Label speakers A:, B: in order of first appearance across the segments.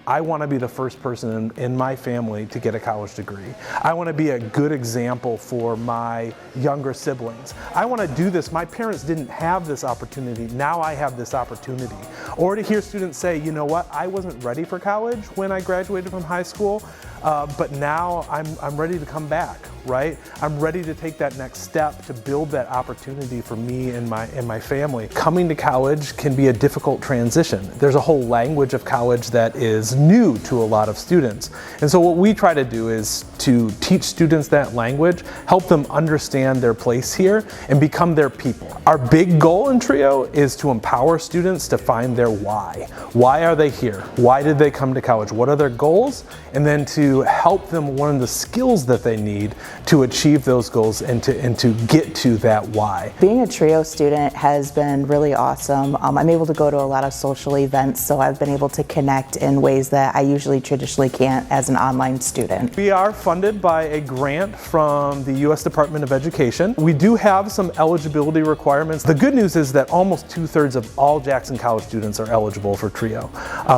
A: I want to be the first person in my family to get a college degree. I want to be a good example for my younger siblings. I want to do this. My parents didn't have this opportunity. Now I have this opportunity. Or to hear students say, you know what, I wasn't ready for college when I graduated from high school, but now I'm ready to come back, right? I'm ready to take that next step to build that opportunity for me and my family. Coming to college can be a difficult transition. There's a whole language of college that is new to a lot of students. And so what we try to do is to teach students that language, help them understand their place here, and become their people. Our big goal in TRIO is to empower students to find their why. Why are they here? Why did they come to college? What are their goals? And then to help them learn the skills that they need to achieve those goals and to get to that why.
B: Being a TRIO student has been really awesome. I'm able to go to a lot of social events, so I've been able to connect in ways that I usually traditionally can't as an online student.
A: We are funded by a grant from the U.S. Department of Education. We do have some eligibility requirements. The good news is that almost 2/3 of all Jackson College students are eligible for TRIO.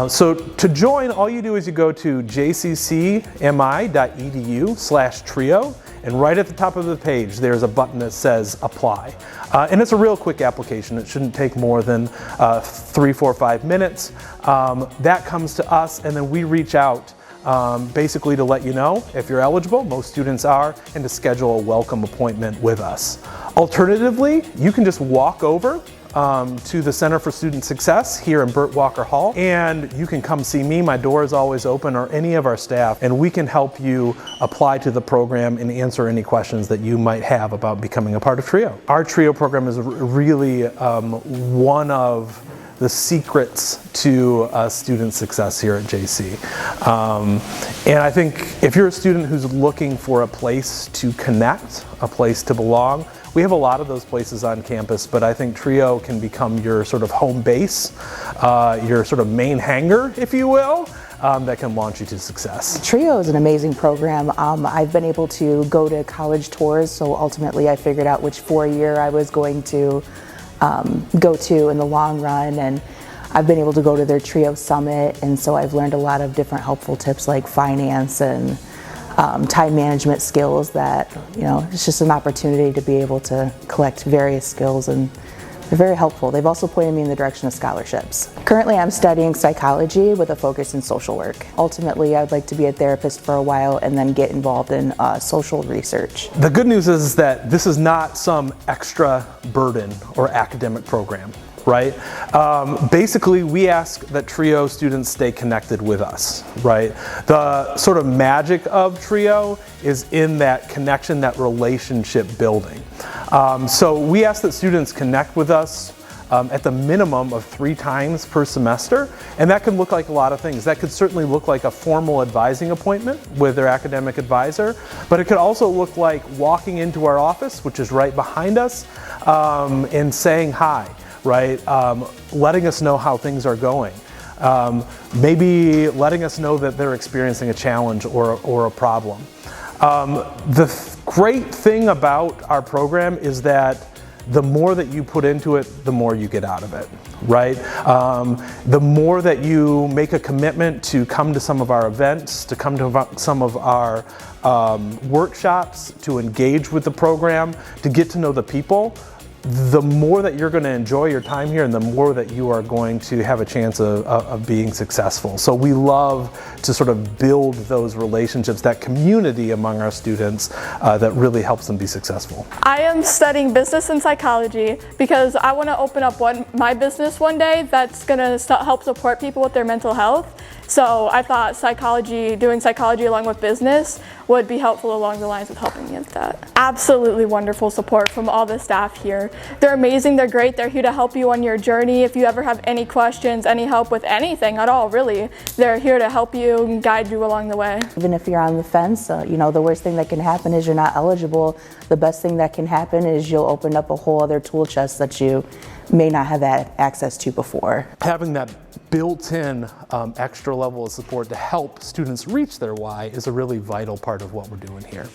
A: So to join, all you do is you go to jccmi.edu/TRIO, and right at the top of the page there's a button that says apply. And it's a real quick application. It shouldn't take more than 3, 4, 5 minutes. That comes to us, and then we reach out basically to let you know if you're eligible. Most students are, and to schedule a welcome appointment with us. Alternatively, you can just walk over to the Center for Student Success here in Burt Walker Hall, and you can come see me. My door is always open, or any of our staff, and we can help you apply to the program and answer any questions that you might have about becoming a part of TRIO. Our TRIO program is really one of the secrets to student success here at JC. And I think if you're a student who's looking for a place to connect, a place to belong, we have a lot of those places on campus, but I think TRIO can become your sort of home base, your sort of main hangar, if you will, that can launch you to success.
B: TRIO is an amazing program. I've been able to go to college tours, so ultimately I figured out which 4-year I was going to go to in the long run, and I've been able to go to their TRIO Summit, and so I've learned a lot of different helpful tips like finance and time management skills that, you know, it's just an opportunity to be able to collect various skills, and they're very helpful. They've also pointed me in the direction of scholarships. Currently I'm studying psychology with a focus in social work. Ultimately I'd like to be a therapist for a while and then get involved in social research.
A: The good news is that this is not some extra burden or academic program, right? Basically, we ask that TRIO students stay connected with us, right? The sort of magic of TRIO is in that connection, that relationship building. So we ask that students connect with us at the minimum of 3 times per semester, and that can look like a lot of things. That could certainly look like a formal advising appointment with their academic advisor, but it could also look like walking into our office, which is right behind us, and saying hi. Right? Letting us know how things are going. Maybe letting us know that they're experiencing a challenge or a problem. The great thing about our program is that the more that you put into it, the more you get out of it, right? The more that you make a commitment to come to some of our events, to come to some of our workshops, to engage with the program, to get to know the people, the more that you're going to enjoy your time here, and the more that you are going to have a chance of being successful. So we love to sort of build those relationships, that community among our students that really helps them be successful.
C: I am studying business and psychology because I want to open up my business one day that's going to help support people with their mental health. So I thought doing psychology along with business would be helpful along the lines of helping me with that. Absolutely wonderful support from all the staff here. They're amazing, they're great, they're here to help you on your journey. If you ever have any questions, any help with anything at all, really, they're here to help you and guide you along the way.
B: Even if you're on the fence, you know, the worst thing that can happen is you're not eligible. The best thing that can happen is you'll open up a whole other tool chest that you may not have had access to before.
A: Having that built-in extra level of support to help students reach their why is a really vital part of what we're doing here.